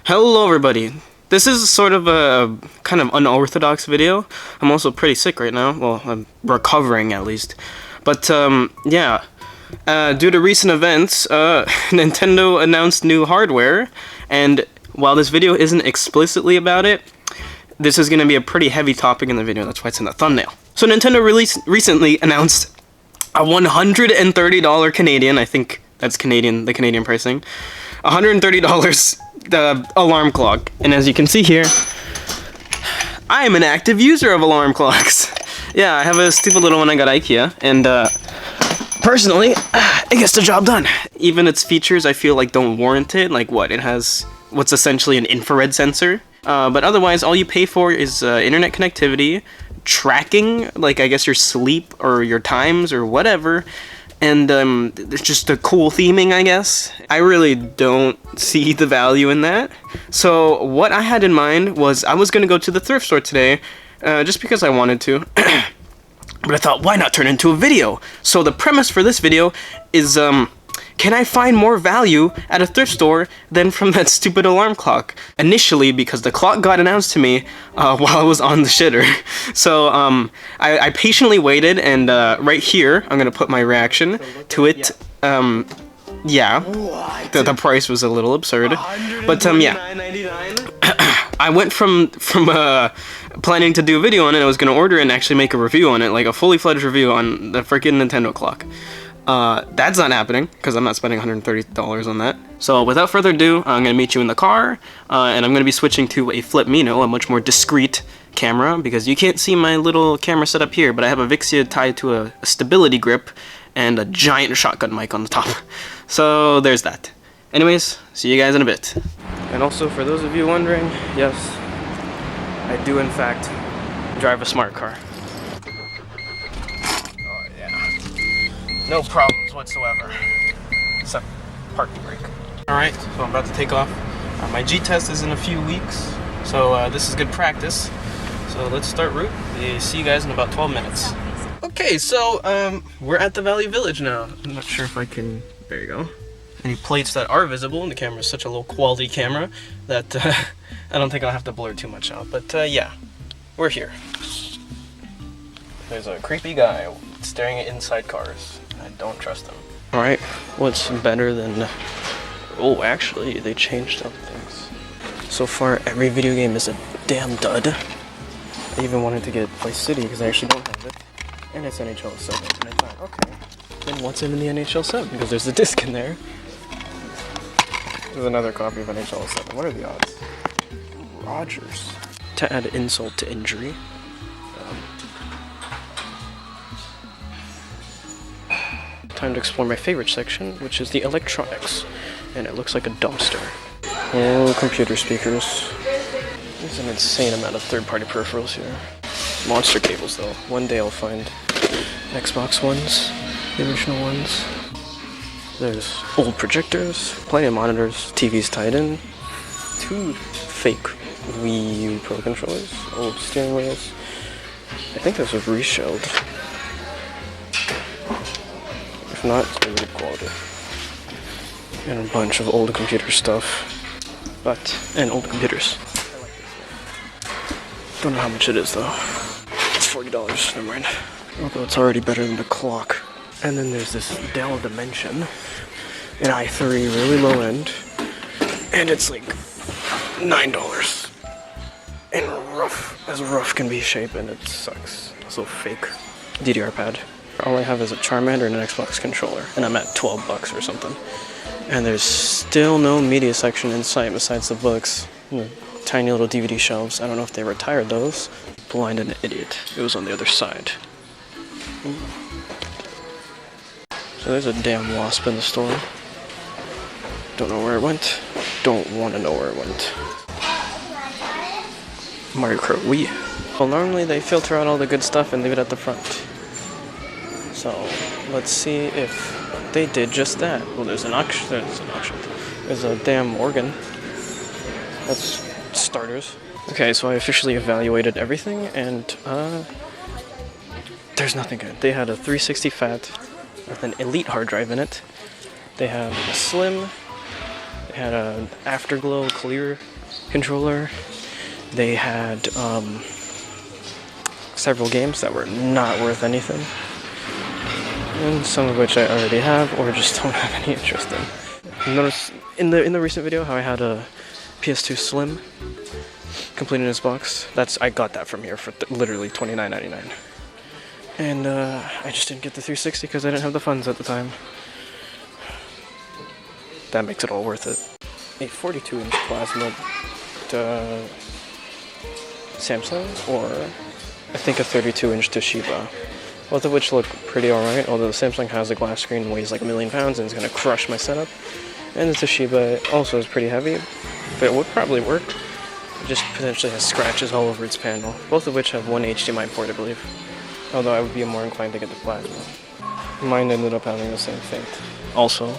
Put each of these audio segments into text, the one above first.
Hello everybody. This is sort of a kind of unorthodox video. I'm also pretty sick right now. Well, I'm recovering at least. But yeah. Due to recent events, Nintendo announced new hardware, and while this video isn't explicitly about it, this is going to be a pretty heavy topic in the video. That's why it's in the thumbnail. So Nintendo recently announced a $130 Canadian, I think that's Canadian, the Canadian pricing, $130 the alarm clock. And as you can see here, I am an active user of alarm clocks. Yeah, I have a stupid little one I got IKEA, and personally, it gets the job done. Even its features I feel like don't warrant it. Like what? It has what's essentially an infrared sensor. But otherwise, all you pay for is internet connectivity, tracking, like I guess your sleep or your times or whatever, and it's just a cool theming, I guess. I really don't see the value in that. So what I had in mind was I was gonna go to the thrift store today, just because I wanted to. But I thought, why not turn it into a video? So the premise for this video is, can I find more value at a thrift store than from that stupid alarm clock? Initially, because the clock got announced to me while I was on the shitter. So I patiently waited, and right here, I'm gonna put my reaction to it. Yeah, the price was a little absurd, but yeah. I went from planning to do a video on it. I was gonna order it and actually make a review on it, like a fully fledged review on the freaking Nintendo clock. That's not happening because I'm not spending $130 on that. So without further ado, I'm gonna meet you in the car, and I'm gonna be switching to a Flip Mino, a much more discreet camera, because you can't see my little camera setup here, but I have a Vixia tied to a stability grip and a giant shotgun mic on the top. So there's that. Anyways, see you guys in a bit. And also, for those of you wondering, yes, I do in fact drive a smart car. Oh yeah. No problems whatsoever. Except parking brake. Alright, so I'm about to take off. My G-test is in a few weeks, so this is good practice. So let's start route. See you guys in about 12 minutes. Okay, so we're at the Valley Village now. I'm not sure if I can, there you go. Any plates that are visible, and the camera is such a low quality camera that I don't think I'll have to blur too much out. But yeah, we're here. There's a creepy guy staring at inside cars. I don't trust him. Alright, what's better than... Oh, actually, they changed up things. So far, every video game is a damn dud. I even wanted to get Vice City because I actually don't have it. And it's NHL 7. And I thought, okay, then what's in the NHL 7? Because there's a disc in there. There's another copy of NHL 7. What are the odds? Rogers. To add insult to injury. Time to explore my favorite section, which is the electronics. And it looks like a dumpster. Oh, computer speakers. There's an insane amount of third-party peripherals here. Monster cables, though. One day I'll find Xbox Ones, the original ones. There's old projectors, plenty of monitors, TVs tied in, 2 fake Wii U Pro controllers, old steering wheels. I think this was reshelled. If not, it's really good quality. And a bunch of old computer stuff. And old computers. Don't know how much it is though. It's $40, never mind. Although it's already better than the clock. And then there's this Dell Dimension, an i3, really low end, and it's like $9. And rough, as rough can be shape, and it sucks. So fake. DDR pad. All I have is a Charmander and an Xbox controller, and I'm at $12 or something. And there's still no media section in sight besides the books. Tiny little DVD shelves. I don't know if they retired those. Blind and an idiot. It was on the other side. Ooh. So there's a damn wasp in the store. Don't know where it went. Don't want to know where it went. Mario Kart Wii. Well, normally they filter out all the good stuff and leave it at the front. So let's see if they did just that. Well, there's an auction. There's a damn organ. That's starters. Okay, so I officially evaluated everything, and there's nothing good. They had a 360 fat with an elite hard drive in it. They had a slim. They had an afterglow clear controller. They had several games that were not worth anything, and some of which I already have or just don't have any interest in. Notice in the recent video how I had a PS2 Slim complete in this box. I got that from here for literally $29.99. And I just didn't get the 360 because I didn't have the funds at the time. That makes it all worth it. A 42-inch plasma Samsung, or I think a 32-inch Toshiba. Both of which look pretty alright, although the Samsung has a glass screen and weighs like a million pounds and is going to crush my setup. And the Toshiba also is pretty heavy, but it would probably work. It just potentially has scratches all over its panel, both of which have one HDMI port, I believe. Although I would be more inclined to get the plasma. Mine ended up having the same fate. Also.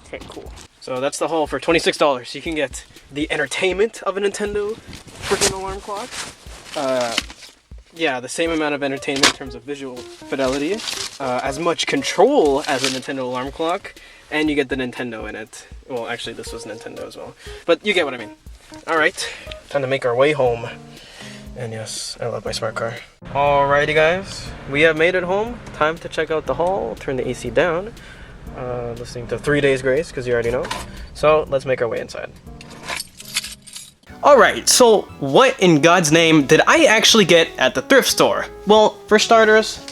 Okay, cool. So that's the haul for $26. You can get the entertainment of a Nintendo freaking alarm clock. Yeah, the same amount of entertainment in terms of visual fidelity, as much control as a Nintendo alarm clock, and you get the Nintendo in it. Well, actually, this was Nintendo as well. But you get what I mean. Alright, time to make our way home. And yes, I love my smart car. Alrighty guys, we have made it home. Time to check out the haul, turn the AC down. Listening to 3 Days Grace, because you already know. So, let's make our way inside. Alright, so what in God's name did I actually get at the thrift store? Well, for starters,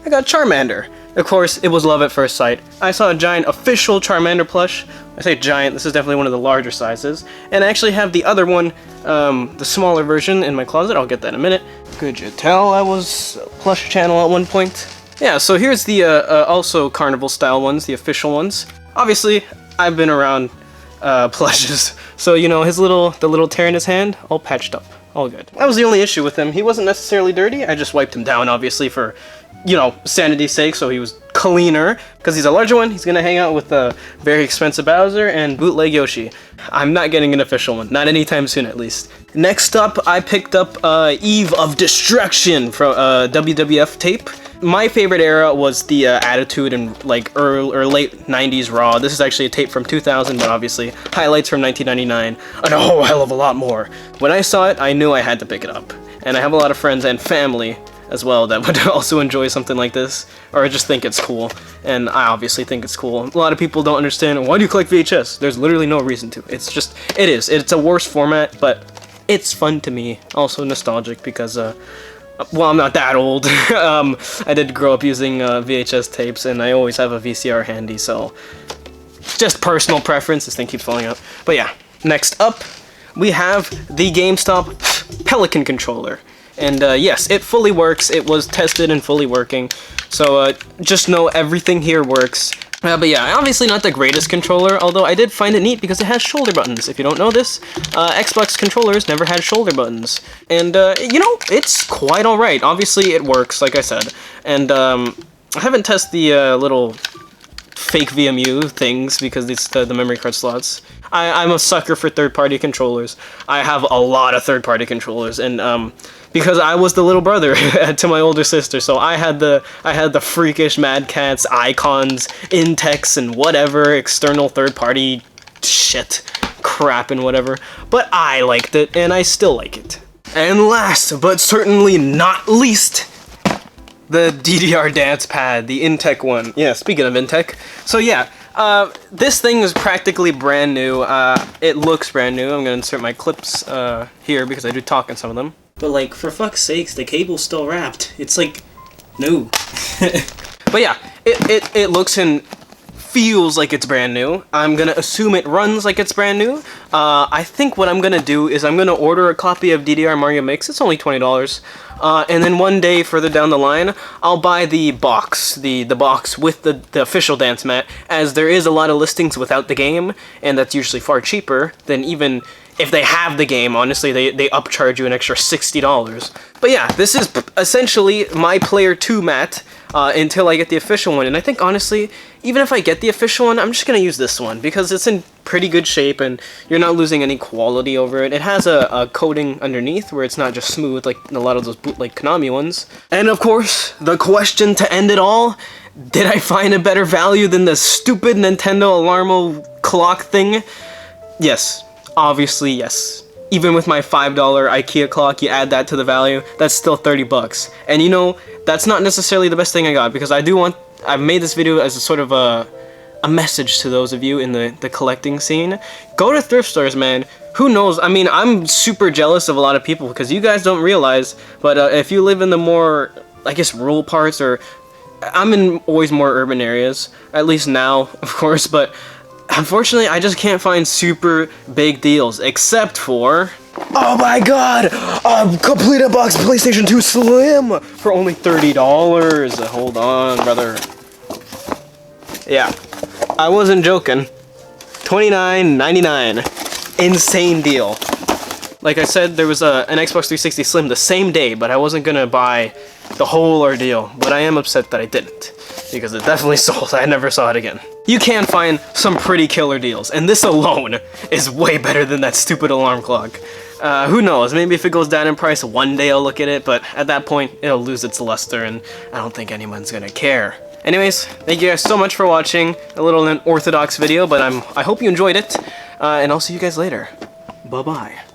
I got Charmander. Of course, it was love at first sight. I saw a giant official Charmander plush. I say giant, this is definitely one of the larger sizes. And I actually have the other one, the smaller version, in my closet. I'll get that in a minute. Could you tell I was a plush channel at one point? Yeah, so here's the also carnival style ones, the official ones. Obviously, I've been around plushes, so you know, the little tear in his hand, all patched up, all good. That was the only issue with him. He wasn't necessarily dirty. I just wiped him down, obviously, for, you know, sanity's sake, so he was cleaner. Because he's a larger one, he's gonna hang out with a very expensive Bowser and bootleg Yoshi. I'm not getting an official one, not anytime soon at least. Next up, I picked up Eve of Destruction from WWF tape. My favorite era was the Attitude and like early or late 90s Raw. This is actually a tape from 2000, but obviously highlights from 1999 and a whole hell of a lot more. When I saw it, I knew I had to pick it up. And I have a lot of friends and family as well that would also enjoy something like this, or just think it's cool. And I obviously think it's cool. A lot of people don't understand, why do you collect VHS? There's literally no reason to. It's just, it's a worse format, but it's fun to me. Also nostalgic because, well, I'm not that old. I did grow up using VHS tapes, and I always have a VCR handy, so just personal preference. This thing keeps falling out. But yeah, next up, we have the GameStop Pelican controller. And yes, it fully works. It was tested and fully working. So just know everything here works. But yeah, obviously not the greatest controller, although I did find it neat because it has shoulder buttons. If you don't know this, Xbox controllers never had shoulder buttons. And, you know, it's quite alright. Obviously it works, like I said. And I haven't tested the little fake VMU things because it's the memory card slots. I'm a sucker for third-party controllers. I have a lot of third-party controllers, and because I was the little brother to my older sister, so I had the freakish Mad Catz icons, Intex, and whatever external third-party shit, crap, and whatever. But I liked it, and I still like it. And last, but certainly not least, the DDR dance pad, the Intech one. Yeah, speaking of Intech. So yeah, this thing is practically brand new. It looks brand new. I'm gonna insert my clips here because I do talk in some of them. But like, for fuck's sakes, the cable's still wrapped. It's like, no. But yeah, it looks and feels like it's brand new. I'm gonna assume it runs like it's brand new. I think what I'm gonna do is I'm gonna order a copy of DDR Mario Mix. It's only $20. And then one day further down the line, I'll buy the box, the box with the official dance mat, as there is a lot of listings without the game, and that's usually far cheaper than even if they have the game, honestly, they upcharge you an extra $60. But yeah, this is essentially my player 2 mat until I get the official one. And I think, honestly, even if I get the official one, I'm just going to use this one because it's in pretty good shape and you're not losing any quality over it. It has a coating underneath where it's not just smooth like a lot of those bootleg Konami ones. And of course, the question to end it all, did I find a better value than the stupid Nintendo Alarmo clock thing? Yes. Obviously, yes. Even with my $5 IKEA clock, you add that to the value, that's still 30 bucks. And you know, that's not necessarily the best thing I got, because I've made this video as a sort of a message to those of you in the collecting scene. Go to thrift stores, man. Who knows? I mean, I'm super jealous of a lot of people, because you guys don't realize, but if you live in the more, I guess, rural parts, or I'm in always more urban areas, at least now, of course, but unfortunately, I just can't find super big deals, except for... Oh my god! Complete a box PlayStation 2 Slim for only $30. Hold on, brother. Yeah, I wasn't joking. $29.99. Insane deal. Like I said, there was an Xbox 360 Slim the same day, but I wasn't gonna buy the whole ordeal. But I am upset that I didn't, because it definitely sold. I never saw it again. You can find some pretty killer deals, and this alone is way better than that stupid alarm clock. Who knows, maybe if it goes down in price one day I'll look at it, but at that point it'll lose its luster and I don't think anyone's gonna care. Anyways, thank you guys so much for watching a little unorthodox video, but I hope you enjoyed it, and I'll see you guys later. Bye-bye.